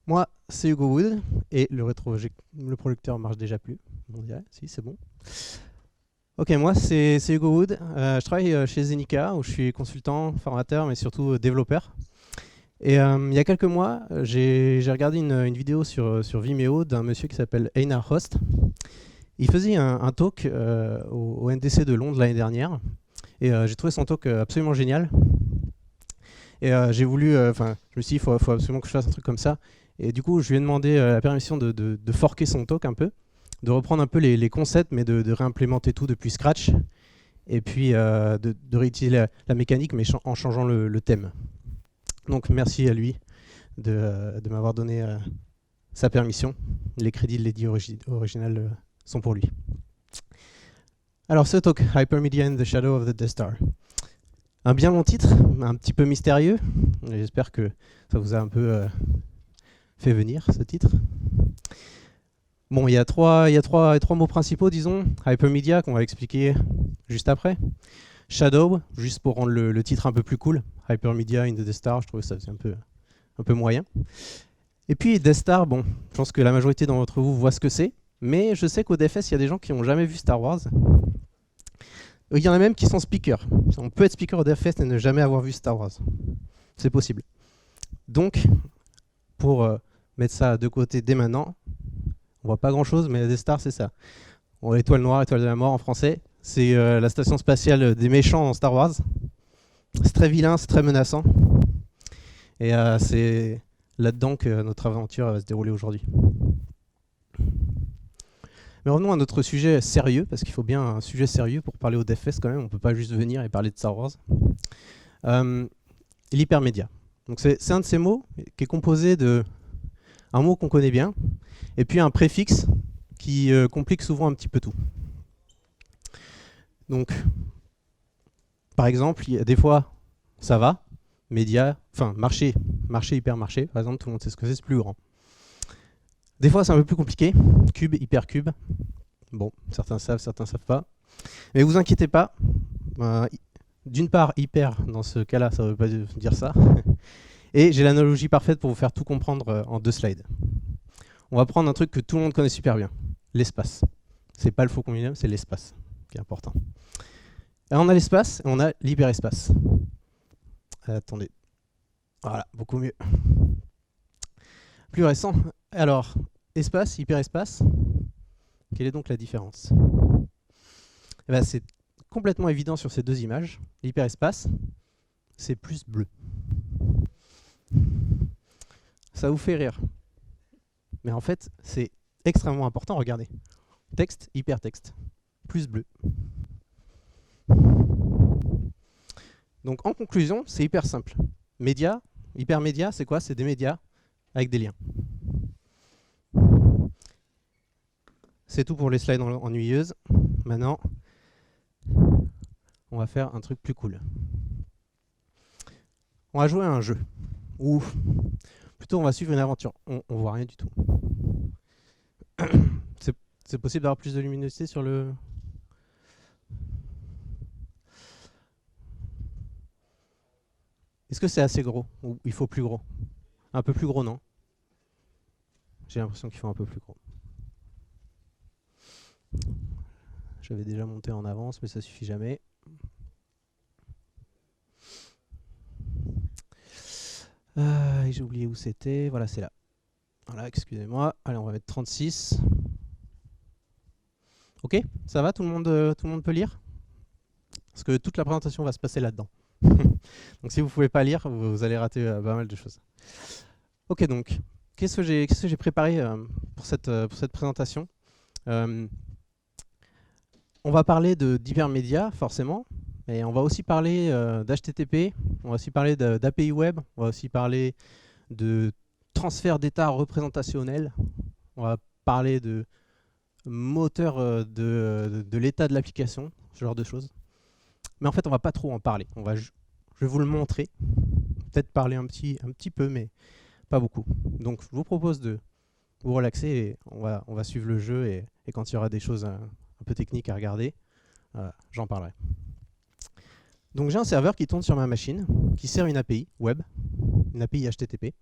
Moi, c'est Hugo Wood, et le projecteur marche déjà plus, on dirait, si c'est bon. Ok, moi c'est Hugo Wood, je travaille chez Zenica, où je suis consultant, formateur, mais surtout développeur. Et il y a quelques mois, j'ai regardé une vidéo sur Vimeo d'un monsieur qui s'appelle Einar Host. Il faisait un talk au NDC de Londres l'année dernière, et j'ai trouvé son talk absolument génial. Et j'ai voulu, je me suis dit, il faut absolument que je fasse un truc comme ça. Et du coup, je lui ai demandé la permission de forker son talk un peu, de reprendre un peu les concepts, mais de réimplémenter tout depuis scratch, et puis de réutiliser la mécanique, mais en changeant le thème. Donc merci à lui de m'avoir donné sa permission. Les crédits de l'édit original sont pour lui. Alors ce talk, Hypermedia in the Shadow of the Death Star. Un bien long titre, un petit peu mystérieux. J'espère que ça vous a un peu fait venir, ce titre. Bon, il y a trois mots principaux, disons. Hypermedia, qu'on va expliquer juste après. Shadow, juste pour rendre le titre un peu plus cool. Hypermedia in the Death Star, je trouve que ça c'est un peu moyen. Et puis Death Star, bon, je pense que la majorité d'entre vous voit ce que c'est. Mais je sais qu'au DFS, il y a des gens qui n'ont jamais vu Star Wars. Il y en a même qui sont speakers. On peut être speaker au DFS et ne jamais avoir vu Star Wars. C'est possible. Donc, pour mettre ça de côté dès maintenant, on voit pas grand chose, mais Death Star c'est ça. Bon, l'étoile noire, étoile de la mort en français, c'est la station spatiale des méchants dans Star Wars. C'est très vilain, c'est très menaçant. Et c'est là-dedans que notre aventure va se dérouler aujourd'hui. Mais revenons à notre sujet sérieux, parce qu'il faut bien un sujet sérieux pour parler au DevFest quand même, on ne peut pas juste venir et parler de Star Wars. L'hypermédia. Donc c'est un de ces mots qui est composé de un mot qu'on connaît bien, et puis un préfixe qui complique souvent un petit peu tout. Donc, par exemple, il y a des fois, ça va, média, enfin marché, hypermarché, par exemple, tout le monde sait ce que c'est plus grand. Des fois, c'est un peu plus compliqué, cube, hypercube. Bon, certains savent pas. Mais vous inquiétez pas, d'une part, hyper, dans ce cas-là, ça ne veut pas dire ça. Et j'ai l'analogie parfaite pour vous faire tout comprendre en 2 slides. On va prendre un truc que tout le monde connaît super bien, l'espace. C'est pas le faucon Millennium, c'est l'espace qui est important. Alors on a l'espace et on a l'hyperespace. Attendez. Voilà, beaucoup mieux. Plus récent. Alors, espace, hyperespace, quelle est donc la différence? Eh ben, c'est complètement évident sur ces 2 images. L'hyperespace, c'est plus bleu. Ça vous fait rire. Mais en fait, c'est extrêmement important. Regardez. Texte, hypertexte. Plus bleu. Donc en conclusion, c'est hyper simple. Média, hypermédia, c'est quoi? C'est des médias avec des liens. C'est tout pour les slides ennuyeuses. Maintenant, on va faire un truc plus cool. On va jouer à un jeu. Ou plutôt, on va suivre une aventure. On voit rien du tout. C'est possible d'avoir plus de luminosité sur le... Est-ce que c'est assez gros? Ou il faut plus gros? Un peu plus gros, non? J'ai l'impression qu'il faut un peu plus gros. J'avais déjà monté en avance, mais ça suffit jamais. J'ai oublié où c'était. Voilà, c'est là. Voilà, excusez-moi. Allez, on va mettre 36. Ok, ça va, tout le monde peut lire? Parce que toute la présentation va se passer là-dedans. Donc si vous ne pouvez pas lire, vous allez rater pas mal de choses. Ok, donc, qu'est-ce que j'ai préparé pour cette présentation? On va parler d'hypermédia, forcément, mais on va aussi parler d'HTTP, on va aussi parler d'API web, on va aussi parler de transfert d'état représentationnel, on va parler de moteur de l'état de l'application, ce genre de choses. Mais en fait, on va pas trop en parler. Je vais vous le montrer, peut-être parler un petit peu, mais pas beaucoup. Donc, je vous propose de vous relaxer et on va suivre le jeu et quand il y aura des choses un peu techniques à regarder, j'en parlerai. Donc, j'ai un serveur qui tourne sur ma machine, qui sert une API web, une API HTTP.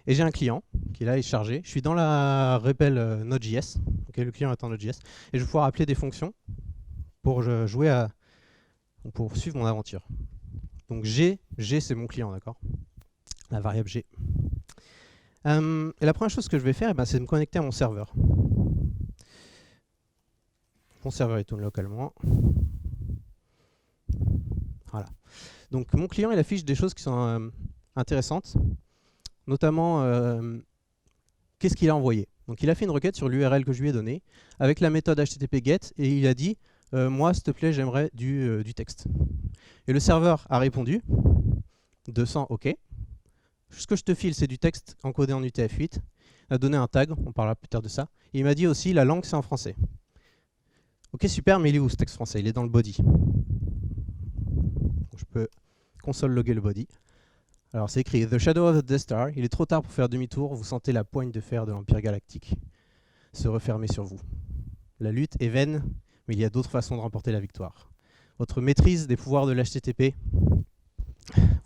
Et j'ai un client qui là est chargé. Je suis dans la REPL Node.js. Okay, le client est en Node.js. Et je vais pouvoir appeler des fonctions pour pour suivre mon aventure. Donc G c'est mon client, d'accord? La variable G. Et la première chose que je vais faire, c'est de me connecter à mon serveur. Mon serveur il tourne localement. Voilà. Donc mon client il affiche des choses qui sont intéressantes, notamment qu'est-ce qu'il a envoyé. Donc il a fait une requête sur l'URL que je lui ai donnée avec la méthode HTTP GET et il a dit moi s'il te plaît j'aimerais du texte. Et le serveur a répondu 200 OK. Ce que je te file c'est du texte encodé en UTF-8. Il a donné un tag, on parlera plus tard de ça. Et il m'a dit aussi la langue c'est en français. Ok super, mais il est où ce texte français? Il est dans le body. Donc, je peux console logger le body. Alors c'est écrit The Shadow of the Death Star. Il est trop tard pour faire demi-tour. Vous sentez la poigne de fer de l'Empire galactique se refermer sur vous. La lutte est vaine, mais il y a d'autres façons de remporter la victoire. Votre maîtrise des pouvoirs de l'HTTP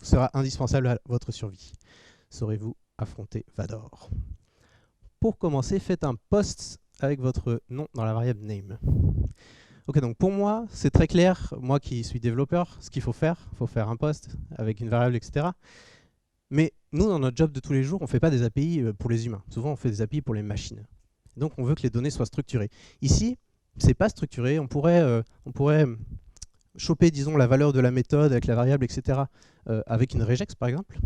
sera indispensable à votre survie. Saurez-vous affronter Vador? Pour commencer, faites un post avec votre nom dans la variable name. Ok, donc pour moi, c'est très clair, moi qui suis développeur, ce qu'il faut faire un post avec une variable, etc. Mais nous, dans notre job de tous les jours, on ne fait pas des API pour les humains. Souvent, on fait des API pour les machines. Donc, on veut que les données soient structurées. Ici, c'est pas structuré. On pourrait choper, disons, la valeur de la méthode avec la variable, etc. Avec une regex, par exemple.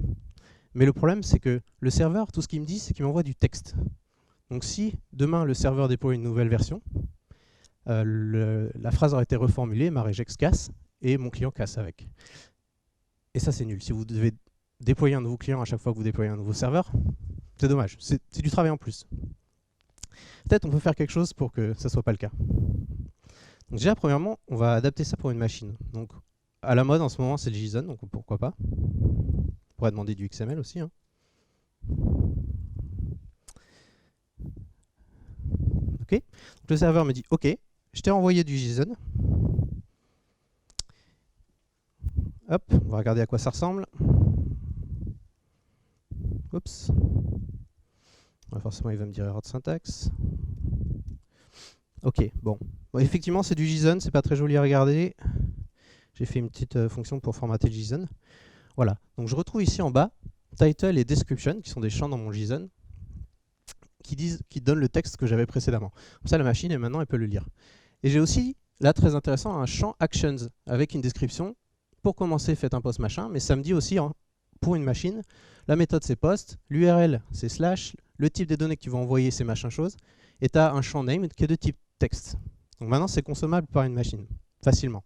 Mais le problème, c'est que le serveur, tout ce qu'il me dit, c'est qu'il m'envoie du texte. Donc, si demain, le serveur déploie une nouvelle version, la phrase aurait été reformulée, ma regex casse, et mon client casse avec. Et ça, c'est nul. Si vous devez déployer un nouveau client à chaque fois que vous déployez un nouveau serveur, c'est dommage. C'est du travail en plus. Peut-être on peut faire quelque chose pour que ça ne soit pas le cas. Donc déjà, premièrement, on va adapter ça pour une machine. Donc, à la mode en ce moment, c'est le JSON, donc pourquoi pas. On pourrait demander du XML aussi. Hein. Ok. Donc, le serveur me dit OK, je t'ai envoyé du JSON. Hop, on va regarder à quoi ça ressemble. Oups. Ouais, forcément, il va me dire erreur de syntaxe. Ok, bon. Effectivement, c'est du JSON, c'est pas très joli à regarder. J'ai fait une petite fonction pour formater le JSON. Voilà. Donc je retrouve ici en bas title et description, qui sont des champs dans mon JSON, qui donnent le texte que j'avais précédemment. Comme ça, la machine, maintenant, elle peut le lire. Et j'ai aussi, là, très intéressant, un champ actions avec une description. Pour commencer, faites un post machin, mais ça me dit aussi, hein, pour une machine, la méthode c'est post, l'URL c'est slash, le type des données que tu vas envoyer c'est machin chose, et tu as un champ name qui est de type texte. Donc maintenant c'est consommable par une machine, facilement.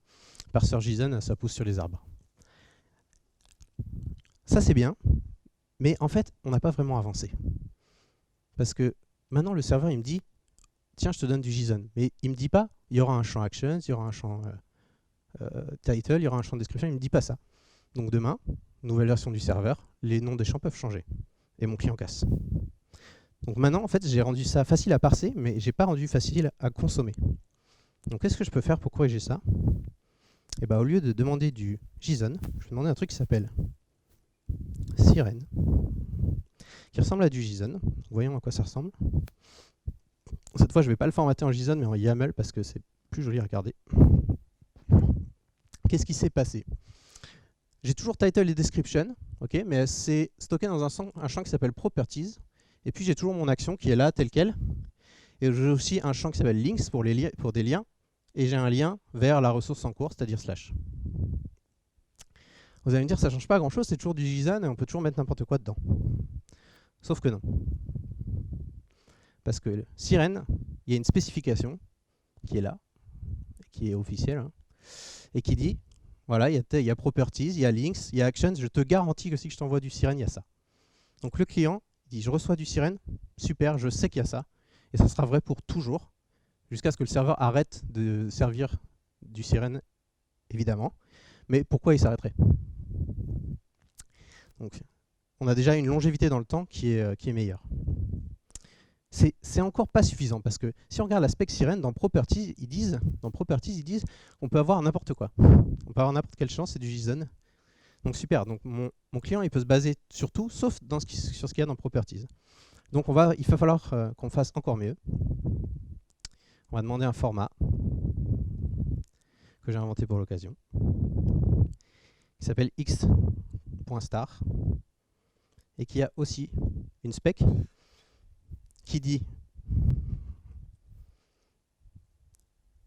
Parseur JSON, ça pousse sur les arbres. Ça c'est bien, mais en fait on n'a pas vraiment avancé. Parce que maintenant le serveur il me dit, tiens je te donne du JSON, mais il me dit pas, il y aura un champ actions, il y aura un champ title, il y aura un champ description, il ne me dit pas ça. Donc demain, nouvelle version du serveur, les noms des champs peuvent changer. Et mon client casse. Donc maintenant, en fait, j'ai rendu ça facile à parser, mais j'ai pas rendu facile à consommer. Donc qu'est-ce que je peux faire pour corriger ça? Et bah, au lieu de demander du JSON, je vais demander un truc qui s'appelle Sirène, qui ressemble à du JSON. Voyons à quoi ça ressemble. Cette fois, je ne vais pas le formater en JSON, mais en YAML, parce que c'est plus joli à regarder. Qu'est-ce qui s'est passé? J'ai toujours title et description, okay, mais c'est stocké dans un champ qui s'appelle properties. Et puis j'ai toujours mon action qui est là, telle quelle. Et j'ai aussi un champ qui s'appelle links pour des liens. Et j'ai un lien vers la ressource en cours, c'est-à-dire slash. Vous allez me dire, ça ne change pas grand-chose, c'est toujours du JSON et on peut toujours mettre n'importe quoi dedans. Sauf que non. Parce que Sirène, il y a une spécification qui est là, qui est officielle, hein, et qui dit, voilà, il y a properties, il y a links, il y a actions, je te garantis que si je t'envoie du Sirène, il y a ça. Donc le client dit, je reçois du Sirène, super, je sais qu'il y a ça, et ça sera vrai pour toujours, jusqu'à ce que le serveur arrête de servir du Sirène, évidemment. Mais pourquoi il s'arrêterait? Donc, on a déjà une longévité dans le temps qui est meilleure. C'est encore pas suffisant parce que si on regarde la spec Sirène, dans Properties, ils disent qu'on peut avoir n'importe quoi. On peut avoir n'importe quel champ, c'est du JSON. Donc super, donc mon client il peut se baser sur tout, sauf sur ce qu'il y a dans Properties. Donc il va falloir qu'on fasse encore mieux. On va demander un format que j'ai inventé pour l'occasion, qui s'appelle x.star, et qui a aussi une spec qui dit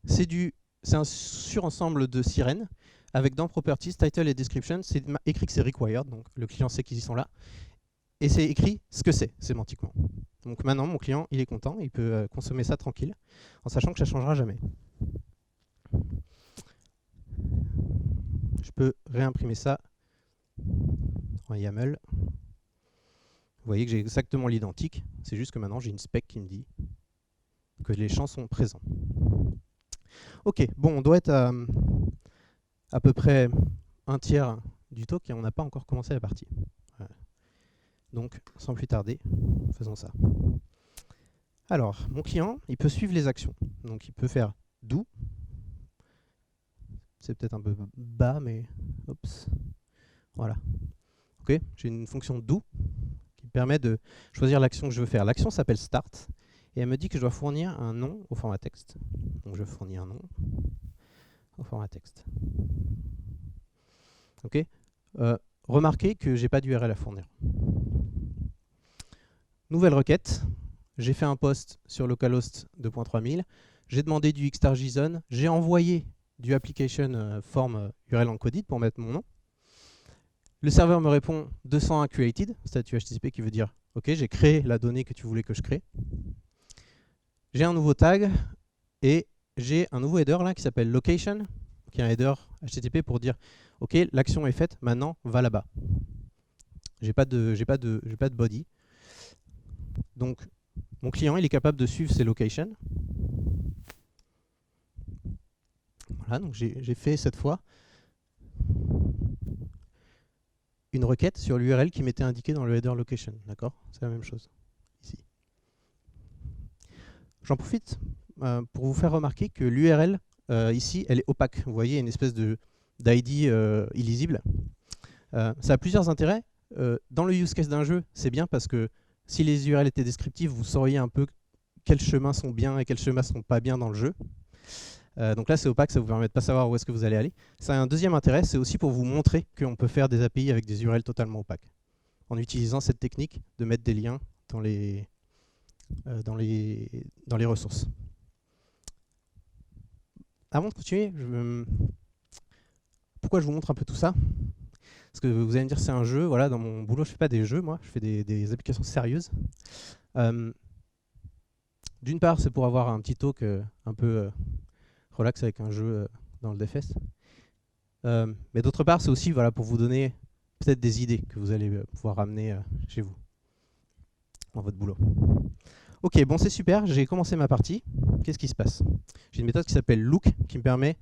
c'est un surensemble de sirènes avec dans Properties, Title et Description, c'est écrit que c'est required, donc le client sait qu'ils y sont là, et c'est écrit ce que c'est sémantiquement. Donc maintenant, mon client, il est content, il peut consommer ça tranquille, en sachant que ça ne changera jamais. Je peux réimprimer ça en YAML. Vous voyez que j'ai exactement l'identique, c'est juste que maintenant j'ai une spec qui me dit que les champs sont présents. Ok, bon, on doit être à peu près un tiers du talk et on n'a pas encore commencé la partie. Voilà. Donc, sans plus tarder, faisons ça. Alors, mon client, il peut suivre les actions. Donc, il peut faire do. C'est peut-être un peu bas, mais... Oups. Voilà. Ok, j'ai une fonction do qui permet de choisir l'action que je veux faire. L'action s'appelle start et elle me dit que je dois fournir un nom au format texte. Donc, je fournis un nom au format texte. Ok. Remarquez que je n'ai pas d'URL à fournir. Nouvelle requête. J'ai fait un post sur localhost 2.3000. J'ai demandé du xstar.json. J'ai envoyé du application form URL encoded pour mettre mon nom. Le serveur me répond 201 created, statut HTTP qui veut dire ok, j'ai créé la donnée que tu voulais que je crée. J'ai un nouveau tag et j'ai un nouveau header là qui s'appelle location, qui est un header HTTP pour dire ok, l'action est faite, maintenant va là-bas. J'ai pas de body. Donc mon client il est capable de suivre ses locations. Voilà, donc j'ai fait cette fois une requête sur l'URL qui m'était indiquée dans le header location. D'accord? C'est la même chose ici. J'en profite pour vous faire remarquer que l'URL ici, elle est opaque. Vous voyez, une espèce d'ID illisible. Ça a plusieurs intérêts. Dans le use case d'un jeu, c'est bien parce que si les URL étaient descriptives, vous sauriez un peu quels chemins sont bien et quels chemins sont pas bien dans le jeu. Donc là, c'est opaque, ça vous permet de ne pas savoir où est-ce que vous allez aller. Ça a un deuxième intérêt, c'est aussi pour vous montrer qu'on peut faire des API avec des URL totalement opaques, en utilisant cette technique de mettre des liens dans les ressources. Avant de continuer, pourquoi je vous montre un peu tout ça? Parce que vous allez me dire c'est un jeu, voilà, dans mon boulot je ne fais pas des jeux, moi, je fais des applications sérieuses. D'une part, c'est pour avoir un petit talk un peu relax avec un jeu dans le DFS. Mais d'autre part, c'est aussi voilà, pour vous donner peut-être des idées que vous allez pouvoir ramener chez vous, dans votre boulot. Ok, bon c'est super, j'ai commencé ma partie. Qu'est-ce qui se passe? J'ai une méthode qui s'appelle look, qui me permet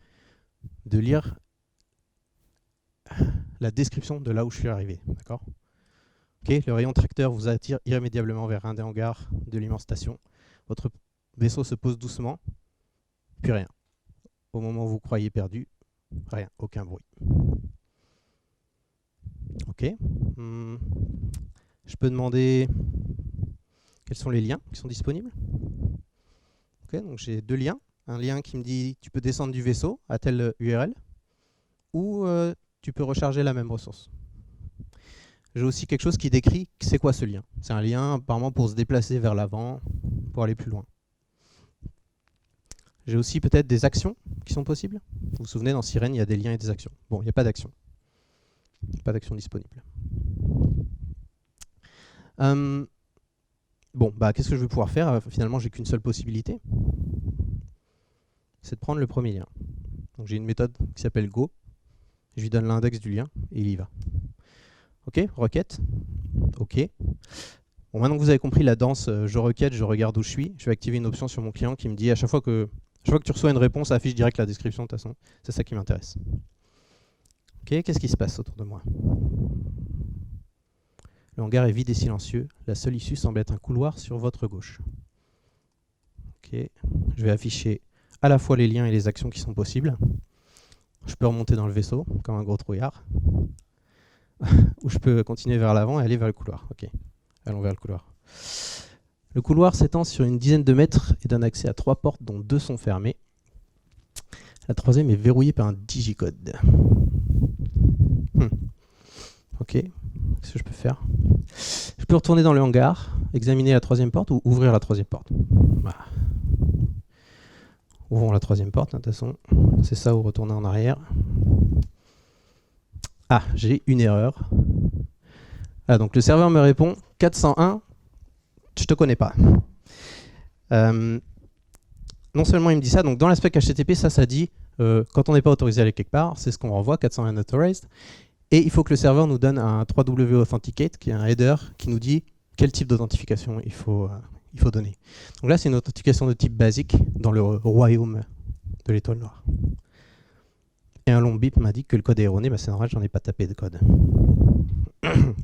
de lire la description de là où je suis arrivé. D'accord? Ok, le rayon tracteur vous attire irrémédiablement vers un des hangars de l'immense station. Votre vaisseau se pose doucement, puis rien. Au moment où vous croyez perdu, rien, aucun bruit. Ok. Je peux demander quels sont les liens qui sont disponibles. Ok, donc j'ai deux liens. Un lien qui me dit tu peux descendre du vaisseau à telle URL ou tu peux recharger la même ressource. J'ai aussi quelque chose qui décrit c'est quoi ce lien. C'est un lien apparemment pour se déplacer vers l'avant, pour aller plus loin. J'ai aussi peut-être des actions qui sont possibles. Vous vous souvenez, dans Sirène, il y a des liens et des actions. Bon, il n'y a pas d'action. Pas d'action disponible. Bon, bah, qu'est-ce que je vais pouvoir faire? Finalement, j'ai qu'une seule possibilité. C'est de prendre le premier lien. Donc j'ai une méthode qui s'appelle go. Je lui donne l'index du lien et il y va. Ok, requête. Ok. Bon, maintenant que vous avez compris la danse, je requête, je regarde où je suis. Je vais activer une option sur mon client qui me dit à chaque fois que tu reçois une réponse, ça affiche direct la description de toute façon. C'est ça qui m'intéresse. Ok, qu'est-ce qui se passe autour de moi? Le hangar est vide et silencieux. La seule issue semble être un couloir sur votre gauche. Ok, je vais afficher à la fois les liens et les actions qui sont possibles. Je peux remonter dans le vaisseau, comme un gros trouillard. où je peux continuer vers l'avant et aller vers le couloir. Ok, allons vers le couloir. Le couloir s'étend sur une dizaine de mètres et donne accès à 3 portes dont 2 sont fermées. La troisième est verrouillée par un digicode. Ok, qu'est-ce que je peux faire? Je peux retourner dans le hangar, examiner la troisième porte ou ouvrir la troisième porte. Voilà. Ouvrons la troisième porte, de toute façon, c'est ça ou retourner en arrière. Ah, j'ai une erreur. Ah, donc le serveur me répond 401, je te connais pas. Non seulement il me dit ça, donc dans l'aspect HTTP, ça dit quand on n'est pas autorisé à aller quelque part, c'est ce qu'on renvoie, 401 authorized. Et il faut que le serveur nous donne un 3W Authenticate, qui est un header qui nous dit quel type d'authentification il faut donner. Donc là, c'est une authentification de type basique dans le royaume de l'étoile noire. Et un long bip m'a dit que le code est erroné, bah c'est normal, j'en ai pas tapé de code.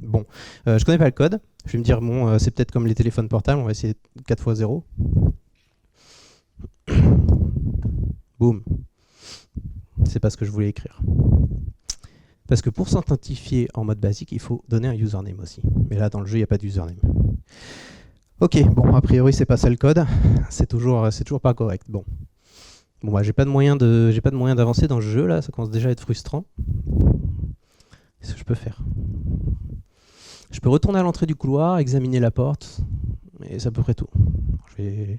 Bon, je connais pas le code. Je vais me dire, bon, c'est peut-être comme les téléphones portables, on va essayer 4x0. Boum. C'est pas ce que je voulais écrire. Parce que pour s'authentifier en mode basique, il faut donner un username aussi. Mais là, dans le jeu, il n'y a pas de username. Ok, bon, a priori, c'est pas ça le code. C'est toujours pas correct. Bon, bah, j'ai pas de moyen d'avancer dans le jeu là. Ça commence déjà à être frustrant. Qu'est-ce que je peux faire? Je peux retourner à l'entrée du couloir, examiner la porte, et c'est à peu près tout. Je vais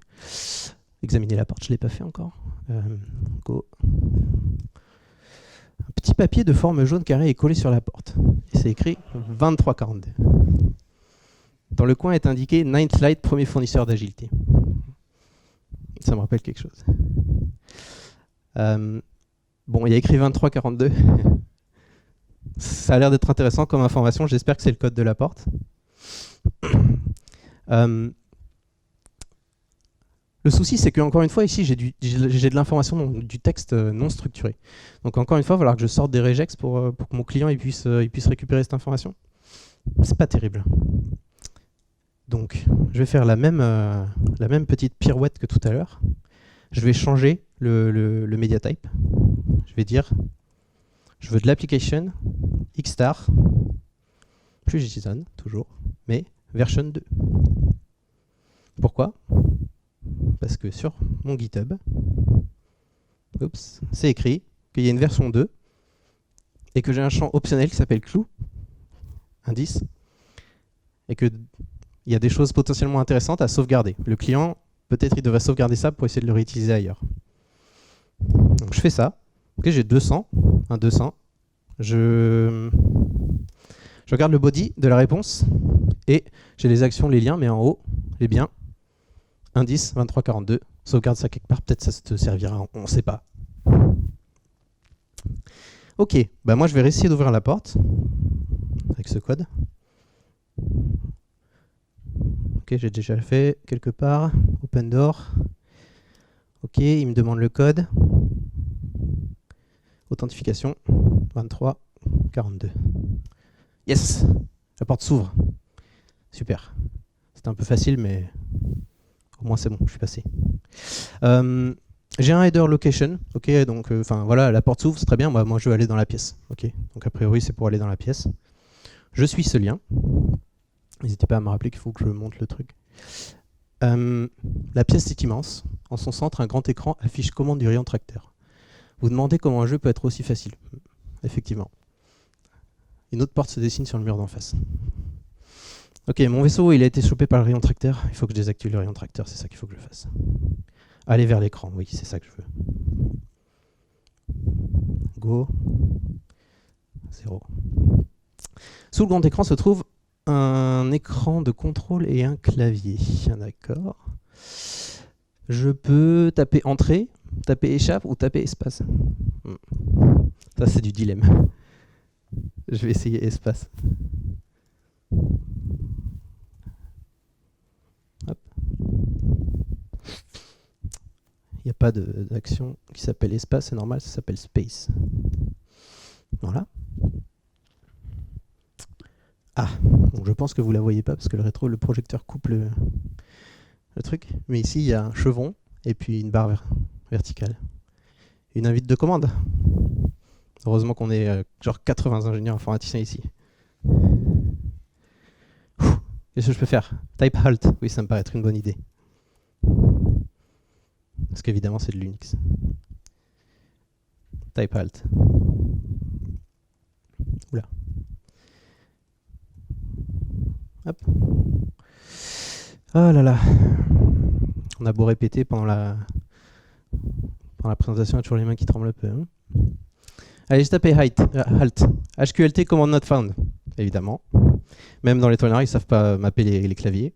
examiner la porte. Je l'ai pas fait encore. Go. Un petit papier de forme jaune carré est collé sur la porte. Et c'est écrit 2342. Dans le coin est indiqué Ninth Light, premier fournisseur d'agilité. Ça me rappelle quelque chose. Bon, il y a écrit 2342. Ça a l'air d'être intéressant comme information. J'espère que c'est le code de la porte. Le souci, c'est qu'encore une fois, ici, j'ai de l'information, du texte non structuré. Donc encore une fois, il va falloir que je sorte des regex pour que mon client il puisse récupérer cette information. C'est pas terrible. Donc, je vais faire la même petite pirouette que tout à l'heure. Je vais changer le media type. Je vais dire, je veux de l'application, xstar, plus JSON, toujours, mais version 2. Pourquoi? Parce que sur mon GitHub, c'est écrit qu'il y a une version 2 et que j'ai un champ optionnel qui s'appelle clou, indice, et qu'il y a des choses potentiellement intéressantes à sauvegarder. Le client, peut-être il devrait sauvegarder ça pour essayer de le réutiliser ailleurs. Donc je fais ça. Ok, j'ai 200, un 200. Je regarde le body de la réponse et j'ai les actions, les liens, mais en haut, les biens. Indice 2342, sauvegarde ça quelque part, peut-être ça te servira, on ne sait pas. Ok, bah moi je vais réessayer d'ouvrir la porte avec ce code. Ok, j'ai déjà fait quelque part, open door. Ok, il me demande le code. Authentification 2342. Yes, la porte s'ouvre. Super. C'était un peu facile, mais au moins c'est bon, je suis passé. J'ai un header location, ok, donc voilà, la porte s'ouvre, c'est très bien, moi je veux aller dans la pièce, ok, donc a priori c'est pour aller dans la pièce. Je suis ce lien, n'hésitez pas à me rappeler qu'il faut que je monte le truc. La pièce est immense, en son centre un grand écran affiche commande du rayon tracteur. Vous demandez comment un jeu peut être aussi facile, effectivement. Une autre porte se dessine sur le mur d'en face. Ok, mon vaisseau il a été chopé par le rayon tracteur, il faut que je désactive le rayon tracteur, c'est ça qu'il faut que je fasse. Aller vers l'écran, oui, c'est ça que je veux. Go. 0. Sous le grand écran se trouve un écran de contrôle et un clavier. D'accord. Je peux taper entrée, taper échappe ou taper espace. Ça c'est du dilemme. Je vais essayer espace. Hop. Il n'y a pas d'action qui s'appelle espace, c'est normal, ça s'appelle space. Voilà. Ah, donc je pense que vous ne la voyez pas parce que le projecteur coupe le truc. Mais ici, il y a un chevron et puis une barre verticale. Une invite de commande. Heureusement qu'on est genre 80 ingénieurs informaticiens ici. Qu'est-ce que je peux faire? Type halt, oui, ça me paraît être une bonne idée. Parce qu'évidemment, c'est de l'Unix. Type halt. Oula. Hop. Oh là là. On a beau répéter pendant la présentation, il y a toujours les mains qui tremblent un peu. Hein. Allez, je tape halt. HQLT command not found, évidemment. Même dans les toilettes, ils ne savent pas mapper les claviers.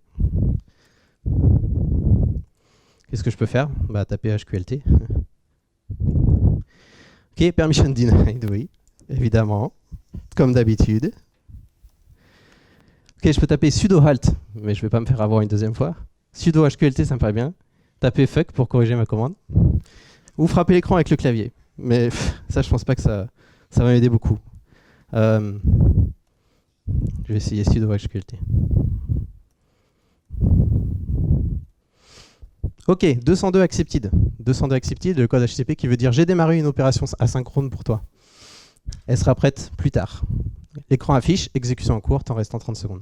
Qu'est-ce que je peux faire? Bah, taper HQLT. Ok, permission denied, oui, évidemment, comme d'habitude. Ok, je peux taper sudo halt, mais je ne vais pas me faire avoir une deuxième fois. Sudo HQLT, ça me paraît bien. Taper fuck pour corriger ma commande. Ou frapper l'écran avec le clavier. Mais ça, je pense pas que ça va m'aider beaucoup. Je vais essayer sudo HQLT. Ok, 202 accepted. 202 accepted, le code HTTP qui veut dire j'ai démarré une opération asynchrone pour toi. Elle sera prête plus tard. L'écran affiche, exécution en cours, temps restant 30 secondes.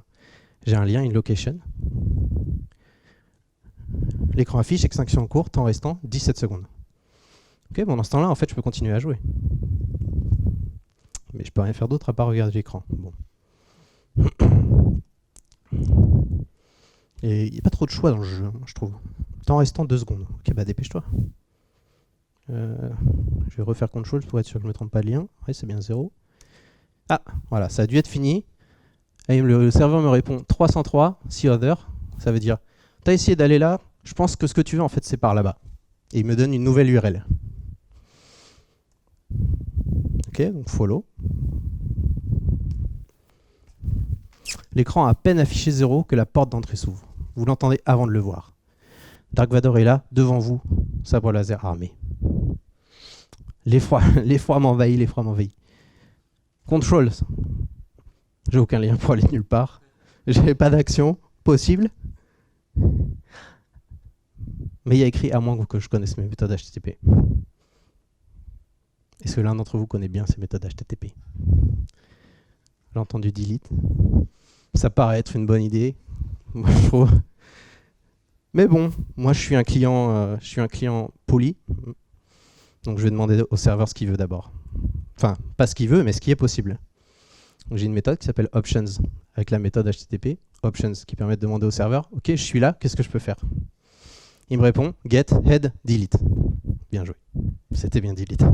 J'ai un lien, une location. L'écran affiche, exécution en cours, temps restant 17 secondes. Ok, bon, dans ce temps-là, en fait, je peux continuer à jouer. Mais je peux rien faire d'autre à part regarder l'écran. Bon. Et il n'y a pas trop de choix dans le jeu, je trouve. Temps restant 2 secondes. Ok, bah dépêche-toi. Je vais refaire control pour être sûr que je ne me trompe pas de lien. Ouais, c'est bien 0. Ah, voilà, ça a dû être fini. Et le serveur me répond 303, see other. Ça veut dire, tu as essayé d'aller là, je pense que ce que tu veux, en fait, c'est par là-bas. Et il me donne une nouvelle URL. Ok, donc follow. L'écran a à peine affiché 0 que la porte d'entrée s'ouvre. Vous l'entendez avant de le voir. Dark Vador est là, devant vous, sabre laser armé. L'effroi m'envahit. Control. J'ai aucun lien pour aller nulle part. J'ai pas d'action possible. Mais il y a écrit à moins que je connaisse mes méthodes HTTP. Est-ce que l'un d'entre vous connaît bien ces méthodes HTTP? J'ai entendu delete. Ça paraît être une bonne idée. Moi, je trouve. Mais bon, moi je suis un client poli. Donc je vais demander au serveur ce qu'il veut d'abord. Enfin, pas ce qu'il veut, mais ce qui est possible. J'ai une méthode qui s'appelle options, avec la méthode HTTP, options, qui permet de demander au serveur, ok, je suis là, qu'est-ce que je peux faire? Il me répond, get, head, delete. Bien joué. C'était bien delete.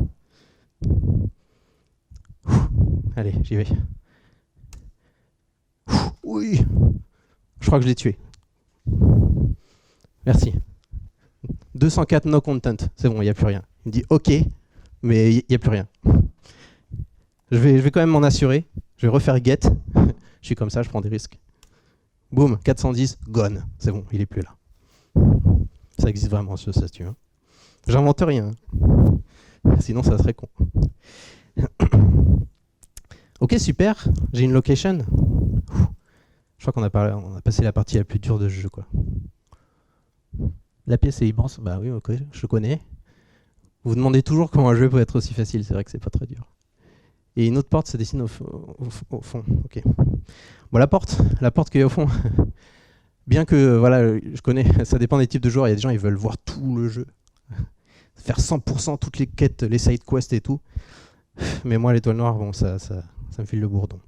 Allez, j'y vais. Oui. Je crois que je l'ai tué. Merci. 204 no content. C'est bon, il n'y a plus rien. Il me dit OK, mais il n'y a plus rien. Je vais quand même m'en assurer. Je vais refaire get. Je suis comme ça, je prends des risques. Boum, 410, gone. C'est bon, il n'est plus là. Ça existe vraiment, ce statut. Hein. J'invente rien. Sinon, ça serait con. Ok, super. J'ai une location. Je crois qu'on a passé la partie la plus dure de ce jeu, quoi. La pièce est immense. Bah oui, ok, je connais. Vous vous demandez toujours comment un jeu peut être aussi facile. C'est vrai que c'est pas très dur. Et une autre porte se dessine au fond. Ok. Bon, la porte qui est au fond. Bien que, voilà, je connais, ça dépend des types de joueurs. Il y a des gens, ils veulent voir tout le jeu. Faire 100% toutes les quêtes, les side quests et tout. Mais moi, l'étoile noire, bon, ça me file le bourdon.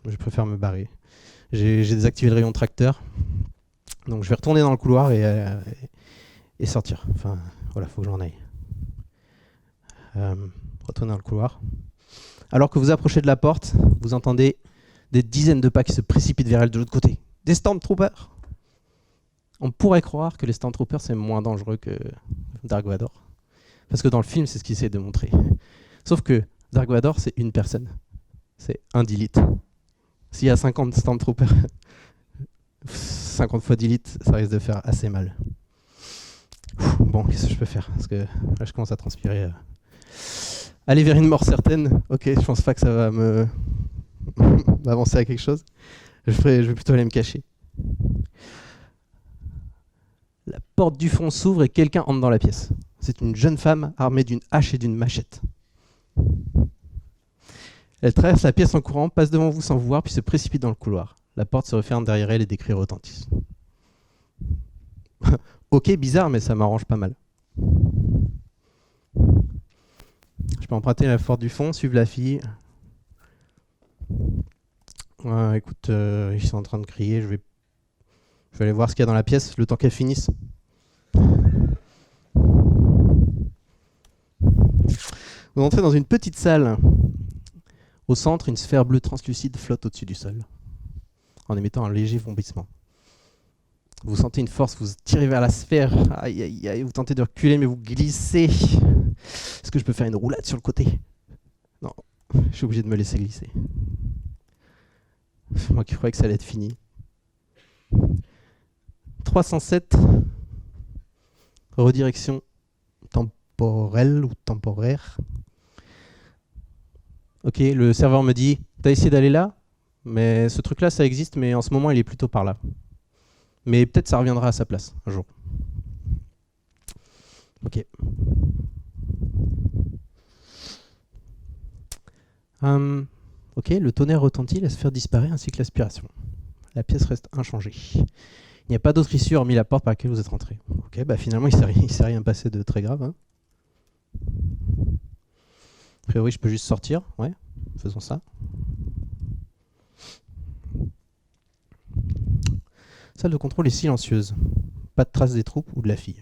Je préfère me barrer. J'ai désactivé le rayon tracteur. Donc je vais retourner dans le couloir et sortir. Enfin, voilà, faut que j'en aille. Retourner dans le couloir. Alors que vous approchez de la porte, vous entendez des dizaines de pas qui se précipitent vers elle de l'autre côté. Des Stormtroopers. On pourrait croire que les Stormtroopers, c'est moins dangereux que Dark Vador. Parce que dans le film, c'est ce qu'il essaie de montrer. Sauf que Dark Vador, c'est une personne. C'est un delete. S'il y a 50 Stormtroopers, 50 fois delete, ça risque de faire assez mal. Bon, qu'est-ce que je peux faire? Parce que là, je commence à transpirer. Aller vers une mort certaine, ok, je pense pas que ça va m'avancer à quelque chose. Je vais plutôt aller me cacher. La porte du fond s'ouvre et quelqu'un entre dans la pièce. C'est une jeune femme armée d'une hache et d'une machette. Elle traverse la pièce en courant, passe devant vous sans vous voir, puis se précipite dans le couloir. La porte se referme derrière elle et des cris retentissent. Ok, bizarre, mais ça m'arrange pas mal. Je peux emprunter la porte du fond, suivre la fille. Écoute, ils sont en train de crier, je vais aller voir ce qu'il y a dans la pièce, le temps qu'elle finisse. Vous entrez dans une petite salle. Au centre, une sphère bleue translucide flotte au-dessus du sol, en émettant un léger vomissement. Vous sentez une force, vous tirez vers la sphère. Aïe, aïe, aïe, vous tentez de reculer, mais vous glissez. Est-ce que je peux faire une roulade sur le côté? Non, je suis obligé de me laisser glisser. Moi qui croyais que ça allait être fini. 307. Redirection temporelle ou temporaire. Ok, le serveur me dit, t'as essayé d'aller là, mais ce truc-là, ça existe, mais en ce moment, il est plutôt par là. Mais peut-être ça reviendra à sa place, un jour. Ok. Ok, le tonnerre retentit, la sphère disparaît, ainsi que l'aspiration. La pièce reste inchangée. Il n'y a pas d'autre issue hormis la porte par laquelle vous êtes rentré. Ok, bah finalement, il s'est rien passé de très grave. Hein. A priori, je peux juste sortir. Ouais, faisons ça. Salle de contrôle est silencieuse. Pas de traces des troupes ou de la fille.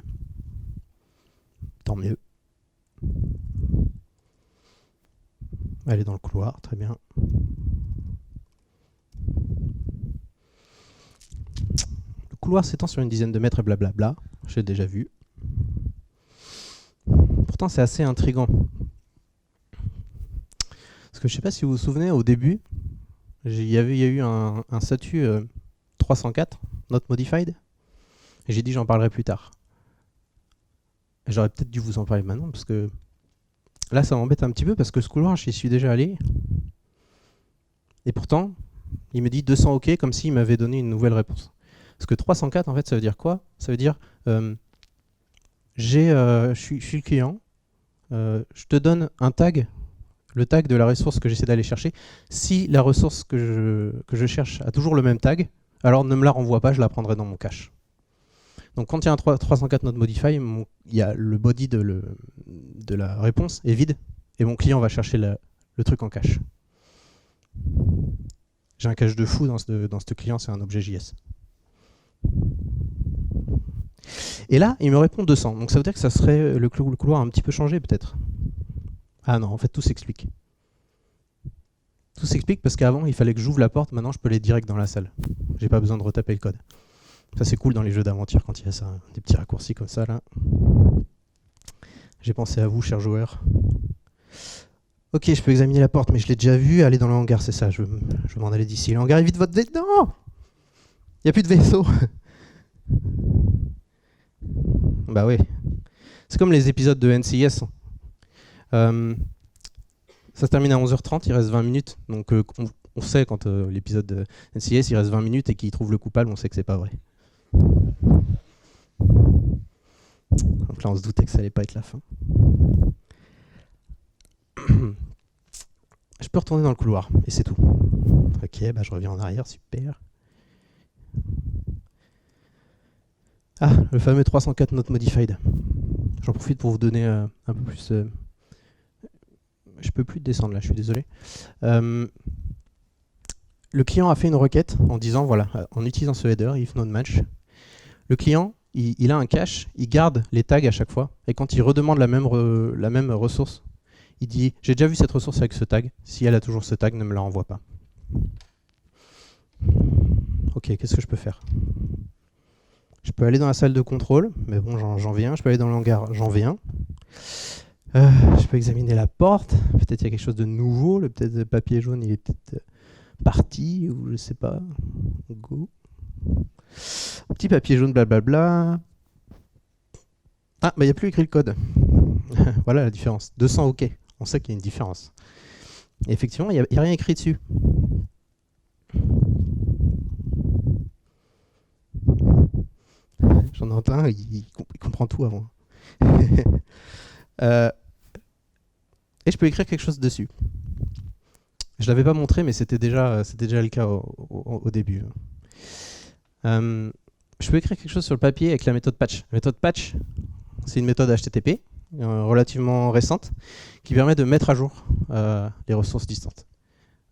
Tant mieux. Elle est dans le couloir, très bien. Le couloir s'étend sur une dizaine de mètres et blablabla. J'ai déjà vu. Pourtant, c'est assez intriguant. Parce que je ne sais pas si vous vous souvenez, au début, il y a eu un statut 304, not modified. Et j'ai dit j'en parlerai plus tard. Et j'aurais peut-être dû vous en parler maintenant, parce que là, ça m'embête un petit peu, parce que ce couloir, j'y suis déjà allé. Et pourtant, il me dit 200 OK, comme s'il m'avait donné une nouvelle réponse. Parce que 304, en fait, ça veut dire quoi? Ça veut dire, je suis le client, je te donne un tag, le tag de la ressource que j'essaie d'aller chercher. Si la ressource que je cherche a toujours le même tag, alors ne me la renvoie pas, je la prendrai dans mon cache. Donc quand il y a un 304 not modify, il y a le body de la réponse est vide, et mon client va chercher le truc en cache. J'ai un cache de fou dans ce client, c'est un objet JS. Et là, il me répond 200. Donc ça veut dire que ça serait le couloir a un petit peu changé peut-être. Ah non, en fait tout s'explique. Tout s'explique parce qu'avant il fallait que j'ouvre la porte, maintenant je peux aller direct dans la salle. J'ai pas besoin de retaper le code. Ça c'est cool dans les jeux d'aventure quand il y a ça, des petits raccourcis comme ça là. J'ai pensé à vous, chers joueurs. Ok, je peux examiner la porte, mais je l'ai déjà vu. Aller dans le hangar, c'est ça. Je veux m'en aller d'ici. Le hangar, évite votre vaisseau. Non, il n'y a plus de vaisseau. Bah oui. C'est comme les épisodes de NCIS. Ça se termine à 11h30, il reste 20 minutes. Donc on sait quand l'épisode de NCIS, il reste 20 minutes et qu'il trouve le coupable, on sait que c'est pas vrai. Donc là, on se doutait que ça allait pas être la fin. Je peux retourner dans le couloir, et c'est tout. Ok, bah je reviens en arrière, super. Ah, le fameux 304 not modified. J'en profite pour vous donner un peu plus... Je peux plus descendre là, je suis désolé. Le client a fait une requête en disant, voilà, en utilisant ce header, if not match, le client, il a un cache, il garde les tags à chaque fois, et quand il redemande la même ressource, il dit, j'ai déjà vu cette ressource avec ce tag, si elle a toujours ce tag, ne me la renvoie pas. Ok, qu'est-ce que je peux faire? Je peux aller dans la salle de contrôle, mais bon, j'en viens. Je peux aller dans le hangar, j'en viens. Je peux examiner la porte. Peut-être il y a quelque chose de nouveau. Peut-être le papier jaune, il est peut-être parti, ou je sais pas. Go. Petit papier jaune, blablabla. Ah, bah il n'y a plus écrit le code. Voilà la différence. 200 OK. On sait qu'il y a une différence. Et effectivement, il n'y a rien écrit dessus. J'en entends un, il comprend tout avant. Et je peux écrire quelque chose dessus. Je ne l'avais pas montré, mais c'était déjà le cas au début. Je peux écrire quelque chose sur le papier avec la méthode patch. La méthode patch, c'est une méthode HTTP relativement récente qui permet de mettre à jour les ressources distantes.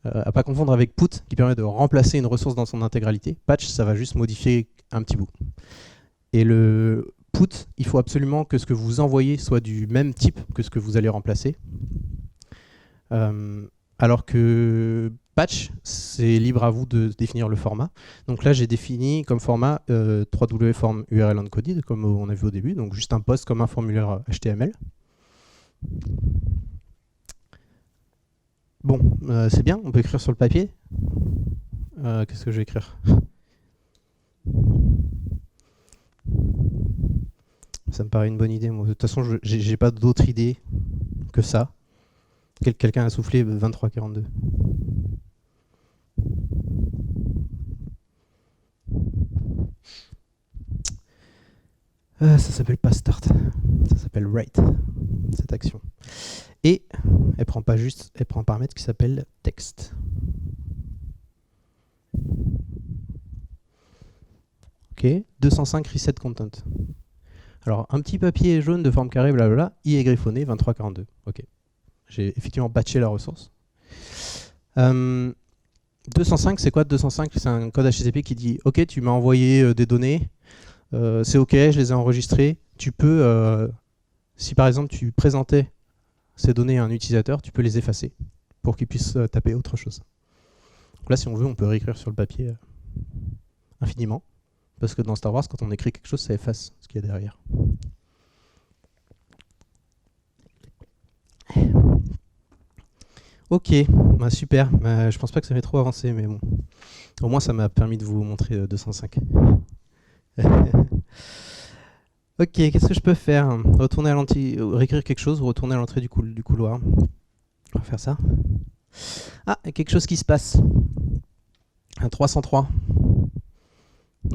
À pas confondre avec put qui permet de remplacer une ressource dans son intégralité. Patch, ça va juste modifier un petit bout. Et le put, il faut absolument que ce que vous envoyez soit du même type que ce que vous allez remplacer. Alors que patch, c'est libre à vous de définir le format. Donc là, j'ai défini comme format 3W form URL encoded, comme on a vu au début, donc juste un post comme un formulaire HTML. Bon, c'est bien, on peut écrire sur le papier. Qu'est-ce que je vais écrire? Ça me paraît une bonne idée. Moi. De toute façon, j'ai pas d'autre idée que ça. Quelqu'un a soufflé 2342. Ça s'appelle pas start, ça s'appelle write, cette action. Et elle prend pas juste, elle prend un paramètre qui s'appelle text. Ok, 205 reset content. Alors un petit papier jaune de forme carrée, blablabla, i est griffonné 2342. Ok, j'ai effectivement patché la ressource. 205, c'est quoi 205? C'est un code HTTP qui dit ok, tu m'as envoyé des données. C'est ok, je les ai enregistrées. Tu peux, si par exemple tu présentais ces données à un utilisateur, tu peux les effacer pour qu'il puisse taper autre chose. Donc là, si on veut, on peut réécrire sur le papier infiniment. Parce que dans Star Wars, quand on écrit quelque chose, ça efface ce qu'il y a derrière. Ok, bah super. Je pense pas que ça m'ait trop avancé, mais bon. Au moins, ça m'a permis de vous montrer 205. Ok, qu'est-ce que je peux faire? Retourner à l'entrée, réécrire quelque chose ou retourner à l'entrée du couloir. On va faire ça. Ah, il y a quelque chose qui se passe. Un 303.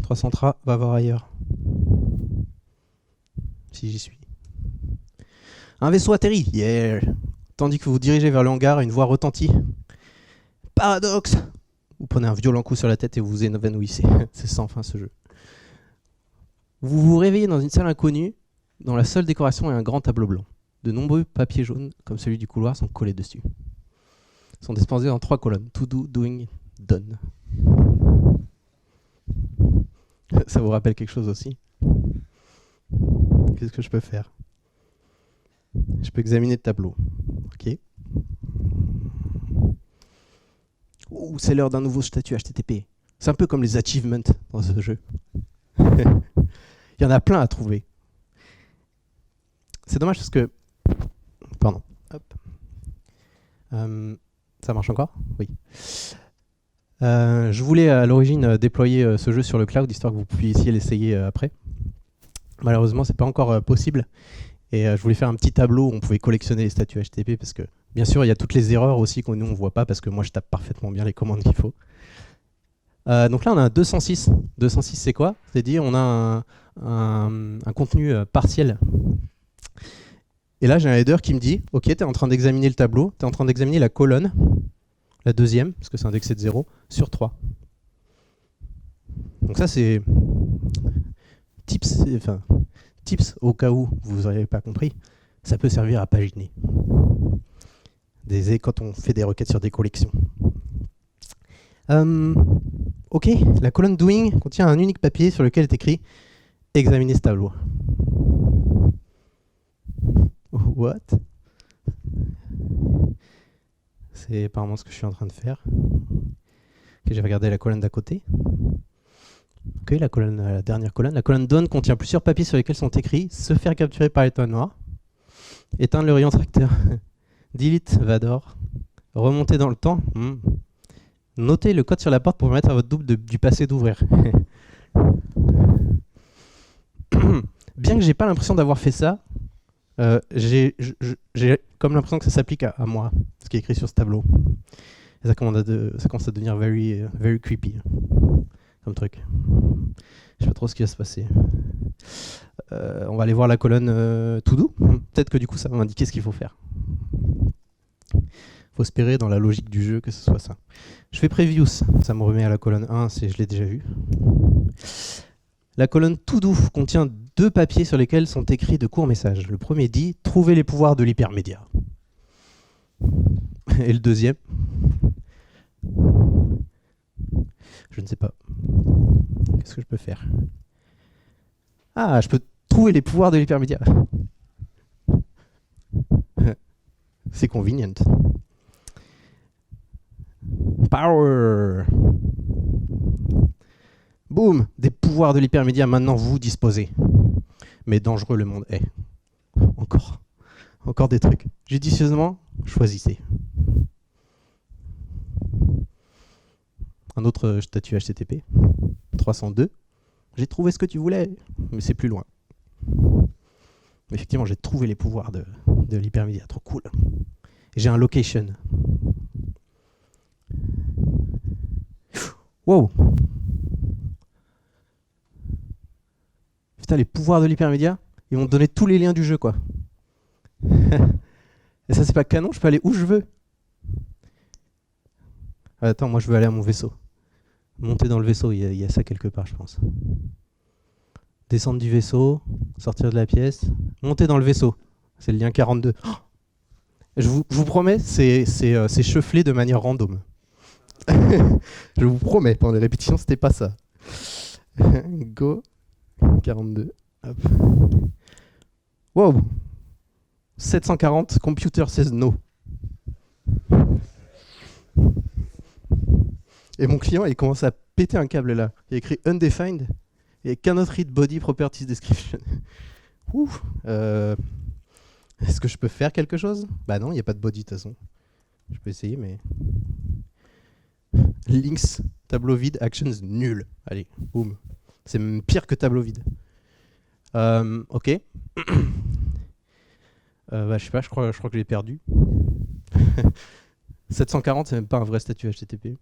303 va voir ailleurs. Si j'y suis. Un vaisseau atterrit. Yeah. Tandis que vous vous dirigez vers le hangar, une voix retentit. Paradoxe. Vous prenez un violent coup sur la tête et vous vous évanouissez. C'est sans fin ce jeu. Vous vous réveillez dans une salle inconnue, dont la seule décoration est un grand tableau blanc. De nombreux papiers jaunes, comme celui du couloir, sont collés dessus. Ils sont disposés en 3 colonnes. To do, doing, done. Ça vous rappelle quelque chose aussi? Qu'est-ce que je peux faire? Je peux examiner le tableau. Ok. Ouh, c'est l'heure d'un nouveau statut HTTP. C'est un peu comme les achievements dans ce jeu. Il y en a plein à trouver. C'est dommage parce que... Pardon. Hop. Ça marche encore? Oui. Je voulais à l'origine déployer ce jeu sur le cloud, histoire que vous puissiez l'essayer après. Malheureusement, c'est pas encore possible. Et je voulais faire un petit tableau où on pouvait collectionner les statuts HTTP parce que, bien sûr, il y a toutes les erreurs aussi que nous on voit pas parce que moi je tape parfaitement bien les commandes qu'il faut. Donc là, on a un 206. 206, c'est quoi? C'est-à-dire, on a un contenu partiel. Et là, j'ai un header qui me dit, ok, tu es en train d'examiner le tableau, tu es en train d'examiner la colonne, la deuxième, parce que c'est indexé de 0, sur 3. Donc ça, c'est tips au cas où vous n'auriez pas compris. Ça peut servir à paginer. Quand on fait des requêtes sur des collections. Ok, la colonne doing contient un unique papier sur lequel est écrit « Examiner ce tableau ». What? C'est apparemment ce que je suis en train de faire. Ok, j'ai regardé la colonne d'à côté. Ok, la dernière colonne. La colonne done contient plusieurs papiers sur lesquels sont écrits « Se faire capturer par l'étoile noire »,« Éteindre le rayon tracteur »,« Delete Vador »,« Remonter dans le temps ». Notez le code sur la porte pour permettre à votre double du passé d'ouvrir. Bien que j'ai pas l'impression d'avoir fait ça, j'ai comme l'impression que ça s'applique à moi, ce qui est écrit sur ce tableau. Et ça commence à devenir very creepy comme truc. Je sais pas trop ce qui va se passer. On va aller voir la colonne to do. Peut-être que du coup ça va m'indiquer ce qu'il faut faire. Faut espérer dans la logique du jeu que ce soit ça. Je fais Previews, ça me remet à la colonne 1, je l'ai déjà vu. La colonne To Do contient 2 papiers sur lesquels sont écrits de courts messages. Le premier dit « Trouver les pouvoirs de l'hypermédia ». Et le deuxième, je ne sais pas. Qu'est-ce que je peux faire? Ah, je peux trouver les pouvoirs de l'hypermédia. C'est convenient. Power. Boum, des pouvoirs de l'hypermédia, maintenant vous disposez. Mais dangereux le monde est. Encore des trucs. Judicieusement, choisissez. Un autre statut HTTP. 302. J'ai trouvé ce que tu voulais, mais c'est plus loin. Effectivement, j'ai trouvé les pouvoirs de l'hypermédia, trop cool. J'ai un location. Wow. Putain, les pouvoirs de l'hypermédia, ils vont te donner tous les liens du jeu, quoi. Et ça, c'est pas canon, je peux aller où je veux. Ah, attends, moi je veux aller à mon vaisseau. Monter dans le vaisseau, il y a ça quelque part, je pense. Descendre du vaisseau, sortir de la pièce, monter dans le vaisseau. C'est le lien 42. Oh, je vous promets, c'est chevelé de manière random. Je vous promets, pendant les répétitions, c'était pas ça. Go 42. Hop. Wow. 740, computer says no. Et mon client, il commence à péter un câble là. Il y a écrit undefined et cannot read body properties description. Ouh. Est-ce que je peux faire quelque chose? Bah non, il n'y a pas de body de toute façon. Je peux essayer, mais... Links, tableau vide, actions, nul. Allez, boum. C'est même pire que tableau vide. Ok. Bah, je sais pas, je crois que je l'ai perdu. 740, c'est même pas un vrai statut HTTP.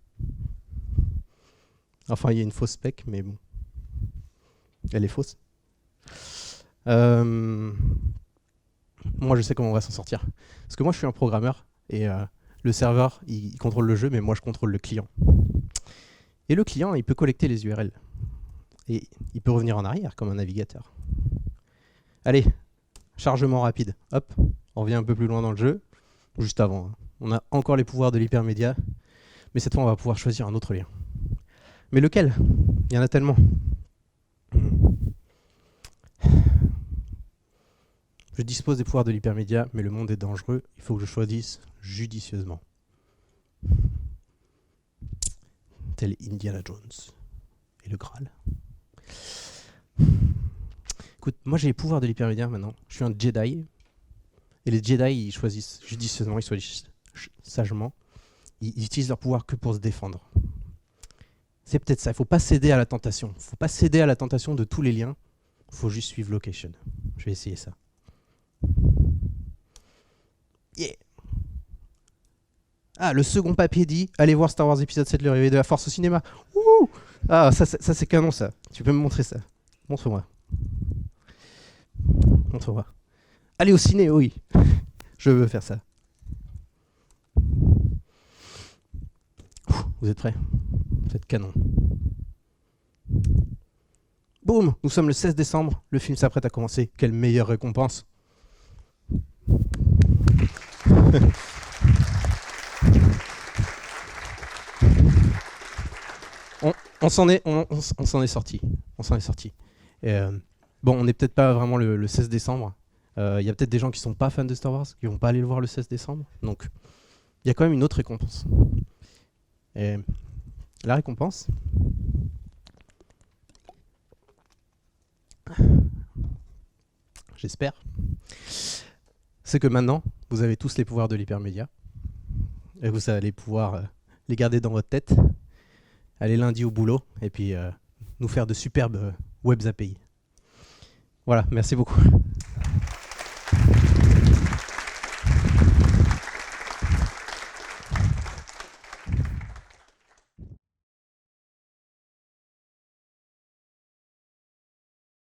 Enfin, il y a une fausse spec, mais bon. Elle est fausse. Moi, je sais comment on va s'en sortir. Parce que moi, je suis un programmeur, et le serveur, il contrôle le jeu, mais moi, je contrôle le client. Et le client, il peut collecter les URL. Et il peut revenir en arrière, comme un navigateur. Allez, chargement rapide. Hop, on revient un peu plus loin dans le jeu. Juste avant. Hein. On a encore les pouvoirs de l'hypermédia. Mais cette fois, on va pouvoir choisir un autre lien. Mais lequel? Il y en a tellement. Je dispose des pouvoirs de l'hypermédia, mais le monde est dangereux. Il faut que je choisisse judicieusement. Tel Indiana Jones. Et le Graal. Écoute, moi j'ai les pouvoirs de l'hypermédia maintenant. Je suis un Jedi. Et les Jedi, ils choisissent judicieusement, ils choisissent sagement. Ils utilisent leur pouvoir que pour se défendre. C'est peut-être ça. Il ne faut pas céder à la tentation. Il ne faut pas céder à la tentation de tous les liens. Il faut juste suivre location. Je vais essayer ça. Yeah. Ah, le second papier dit « Allez voir Star Wars épisode 7, le réveil de la force au cinéma. » Ouh. Ah, ça c'est canon ça. Tu peux me montrer ça. Montre-moi. Montre-moi. Allez au ciné, oui. Je veux faire ça. Vous êtes prêts? Vous êtes canon. Boum! Nous sommes le 16 décembre. Le film s'apprête à commencer. Quelle meilleure récompense! On s'en est sorti. On s'en est sorti. Bon, on n'est peut-être pas vraiment le 16 décembre. Il y a peut-être des gens qui sont pas fans de Star Wars, qui vont pas aller le voir le 16 décembre. Donc, il y a quand même une autre récompense. Et la récompense, j'espère, c'est que maintenant, vous avez tous les pouvoirs de l'hypermédia. Et vous allez pouvoir les garder dans votre tête, aller lundi au boulot, et puis nous faire de superbes web API. Voilà, merci beaucoup.